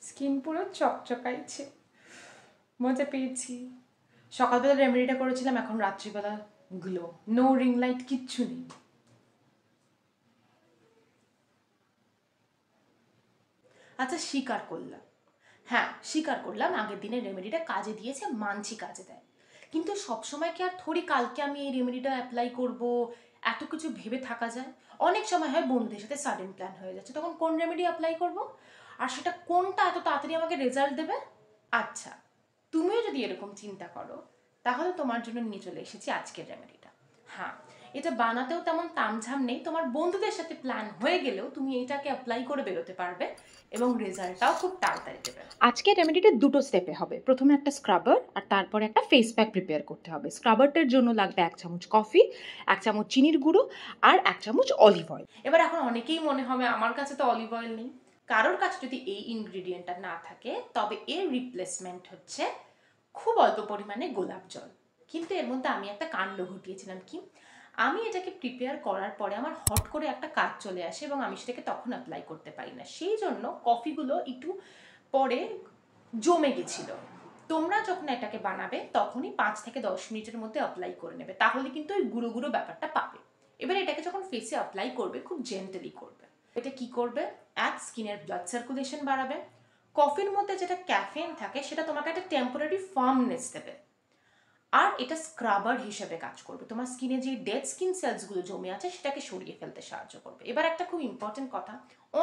Skin পুরো চকচকাইছে, মজা পেয়েছি। সকালবেলা রেমেডিটা করেছিলাম, এখন রাত্রিবেলা গ্লো, নো রিং লাইট, কিচ্ছু নেই। আচ্ছা, স্বীকার করলাম, হ্যাঁ স্বীকার করলাম আগের দিনের রেমেডিটা কাজে দিয়েছে, মানছি কাজে দেয়, কিন্তু সবসময় কি আর থোড়ি কালকে আমি এই রেমেডিটা অ্যাপ্লাই করব এত কিছু ভেবে থাকা যায়? অনেক সময় হয় বন্ধুদের সাথে সাডেন প্ল্যান হয়ে যাচ্ছে, তখন কোন রেমেডি অ্যাপ্লাই করব, আর সেটা কোনটা এত তাড়াতাড়ি আমাকে রেজাল্ট দেবে। আচ্ছা, তুমিও যদি এরকম চিন্তা করো তাহলে তোমার জন্য নিয়ে চলে এসেছি আজকের রেমেডিটা। হ্যাঁ, এটা বানাতেও তেমন তামঝাম নেই, তোমার বন্ধুদের সাথে প্ল্যান হয়ে গেলেও তুমি এটাকে অ্যাপ্লাই করে বেরোতে পারবে এবং রেজাল্টটাও খুব তাড়াতাড়ি দেবে। আজকের রেমেডিটা দুটো স্টেপে হবে। প্রথমে একটা স্ক্রাবার আর তারপরে একটা ফেস প্যাক প্রিপেয়ার করতে হবে। স্ক্রাবারটার জন্য লাগবে 1 চামচ কফি, 1 চামচ চিনির গুঁড়ো আর 1 চামচ অলিভ অয়েল। এবার এখন অনেকেই মনে হবে আমার কাছে তো অলিভ অয়েল নেই। কারোর কাছে যদি এই ইনগ্রিডিয়েন্টটা না থাকে তবে এর রিপ্লেসমেন্ট হচ্ছে খুব অল্প পরিমাণে গোলাপ জল। কিন্তু এর মধ্যে আমি একটা কাণ্ড ঘটিয়েছিলাম কি, আমি এটাকে প্রিপেয়ার করার পরে আমার হট করে একটা কাজ চলে আসে এবং আমি সেটাকে তখন অ্যাপ্লাই করতে পারি না, সেই জন্য কফিগুলো একটু পরে জমে গেছিলো। তোমরা যখন এটাকে বানাবে তখনই 5 থেকে 10 মিনিটের মধ্যে অ্যাপ্লাই করে নেবে, তাহলে কিন্তু ওই গুঁড়ো গুঁড়ো ব্যাপারটা পাবে। এবার এটাকে যখন ফেসে অ্যাপ্লাই করবে খুব জেন্টালি করবে। এটা কি করবে, এক স্কিনের ব্লাড সার্কুলেশন বাড়াবে, কফির মধ্যে যেটা ক্যাফেইন থাকে সেটা তোমাকে একটা টেম্পোরারি ফার্মনেস দেবে, আর এটা স্ক্রাবার হিসেবে কাজ করবে, তোমার স্কিনে যে ডেড স্কিন সেলসগুলো জমে আছে সেটাকে সরিয়ে ফেলতে সাহায্য করবে। এবার একটা খুব ইম্পর্টেন্ট কথা,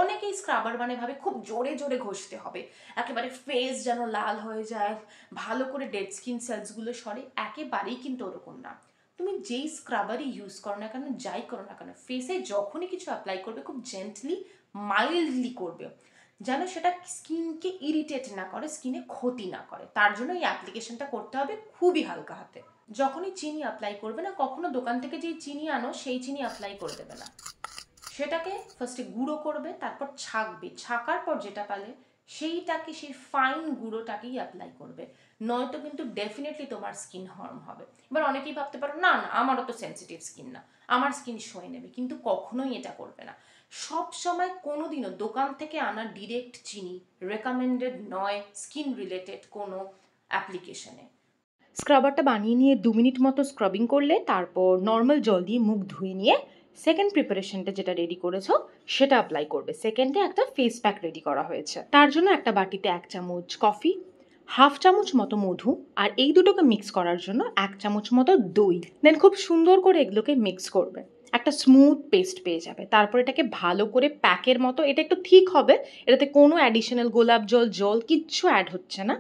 অনেকেই স্ক্রাবার মানে ভাবে খুব জোরে জোরে ঘষতে হবে, একেবারে ফেস যেন লাল হয়ে যায়, ভালো করে ডেড স্কিন সেলসগুলো সরে, একেবারেই কিন্তু ওরকম না। তুমি যেই স্ক্রাবারই ইউজ করো না কেন, যাই করো না কেন, ফেসে যখনই কিছু অ্যাপ্লাই করবে খুব জেন্টলি মাইল্ডলি করবে, যেন সেটা স্কিনকে ইরিটেট না করে, স্কিনে ক্ষতি না করে। তার জন্য এই অ্যাপ্লিকেশনটা করতে হবে খুবই হালকা হাতে। যখনই চিনি অ্যাপ্লাই করবে না, কখনো দোকান থেকে যেই চিনি আনো সেই চিনি অ্যাপ্লাই করে দেবে না, সেটাকে ফার্স্টে গুঁড়ো করবে, তারপর ছাঁকবে, ছাকার পর যেটা পালে সেইটাকে, সেই ফাইন গুঁড়োটাকেই অ্যাপ্লাই করবে, নয়তো কিন্তু ডেফিনেটলি তোমার স্কিন হার্ম হবে। এবার অনেকেই ভাবতে পারো না না আমারও তো সেন্সিটিভ স্কিন না, আমার স্কিন সয়ে নেবে, কিন্তু কখনোই এটা করবে না। সব সময় কোনোদিনও দোকান থেকে আনা ডিরেক্ট চিনি রেকমেন্ডেড নয় স্কিন রিলেটেড কোনো অ্যাপ্লিকেশনে। স্ক্রাবারটা বানিয়ে নিয়ে 2 মিনিট মতো স্ক্রাবিং করলে তারপর নর্মাল জল দিয়ে মুখ ধুয়ে নিয়ে সেকেন্ড প্রিপারেশনটা যেটা রেডি করেছো সেটা অ্যাপ্লাই করবে। সেকেন্ডে একটা ফেস প্যাক রেডি করা হয়েছে, তার জন্য একটা বাটিতে 1 চামচ কফি, 1/2 চামচ মতো মধু, আর এই দুটোকে মিক্স করার জন্য 1 চামচ মতো দই। দেন খুব সুন্দর করে এগুলোকে মিক্স করবে, একটা স্মুথ পেস্ট পেয়ে যাবে। তারপর এটাকে ভালো করে প্যাকের মতো, এটা একটু ঠিক হবে, এটাতে কোনো অ্যাডিশনাল গোলাপ জল কিচ্ছু অ্যাড হচ্ছে না।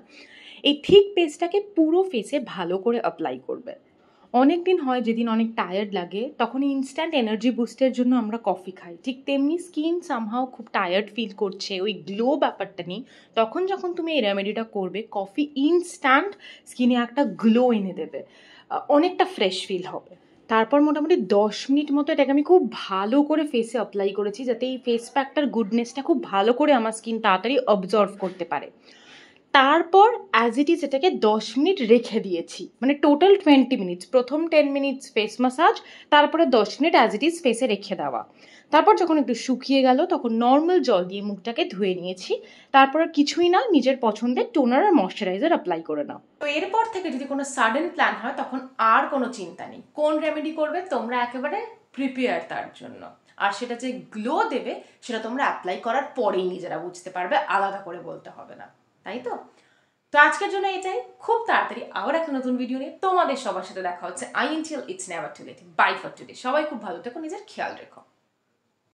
এই থিক পেস্টটাকে পুরো ফেসে ভালো করে অ্যাপ্লাই করবে। অনেক দিন হয় যেদিন অনেক টায়ার্ড লাগে, তখন ইনস্ট্যান্ট এনার্জি বুস্টের জন্য আমরা কফি খাই, ঠিক তেমনি স্কিন সামহাও খুব টায়ার্ড ফিল করছে, ওই গ্লো ব্যাপারটা নেই, তখন যখন তুমি এই রেমেডিটা করবে কফি ইনস্ট্যান্ট স্কিনে একটা গ্লো এনে দেবে, অনেকটা ফ্রেশ ফিল হবে। তারপর মোটামুটি 10 মিনিট মতো এটাকে আমি খুব ভালো করে ফেসে অ্যাপ্লাই করেছি, যাতে এই ফেস প্যাকটার গুডনেসটা খুব ভালো করে আমার স্কিন তাড়াতাড়ি অবজর্ভ করতে পারে। তারপর অ্যাজ ইট ইজ এটাকে 10 মিনিট রেখে দিয়েছি, মানে টোটাল 20 মিনিটস। প্রথম 10 মিনিটস ফেস ম্যাসাজ, তারপরে 10 মিনিট অ্যাজ ইট ইজ ফেসে রেখে দেওয়া। তারপর যখন একটু শুকিয়ে গেল তখন নর্মাল জল দিয়ে মুখটাকে ধুয়ে নিয়েছি। তারপর আর কিছুই না, নিজের পছন্দের টোনার আর ময়শ্চারাইজার অ্যাপ্লাই করে নাও। তো এরপর থেকে যদি কোনো সাডেন প্ল্যান হয় তখন আর কোনো চিন্তা নেই, কোন রেমেডি করবে তোমরা একেবারে প্রিপেয়ার তার জন্য, আর সেটা যে গ্লো দেবে সেটা তোমরা অ্যাপ্লাই করার পরেই নিজেরা বুঝতে পারবে, আলাদা করে বলতে হবে না, তাই তো? তো আজকের জন্য এটাই, খুব তাড়াতাড়ি আবার একটা নতুন ভিডিও নিয়ে তোমাদের সবার সাথে দেখা হচ্ছে। I until it's never too late, bye for today. সবাই খুব ভালো থেকো, নিজের খেয়াল রেখো।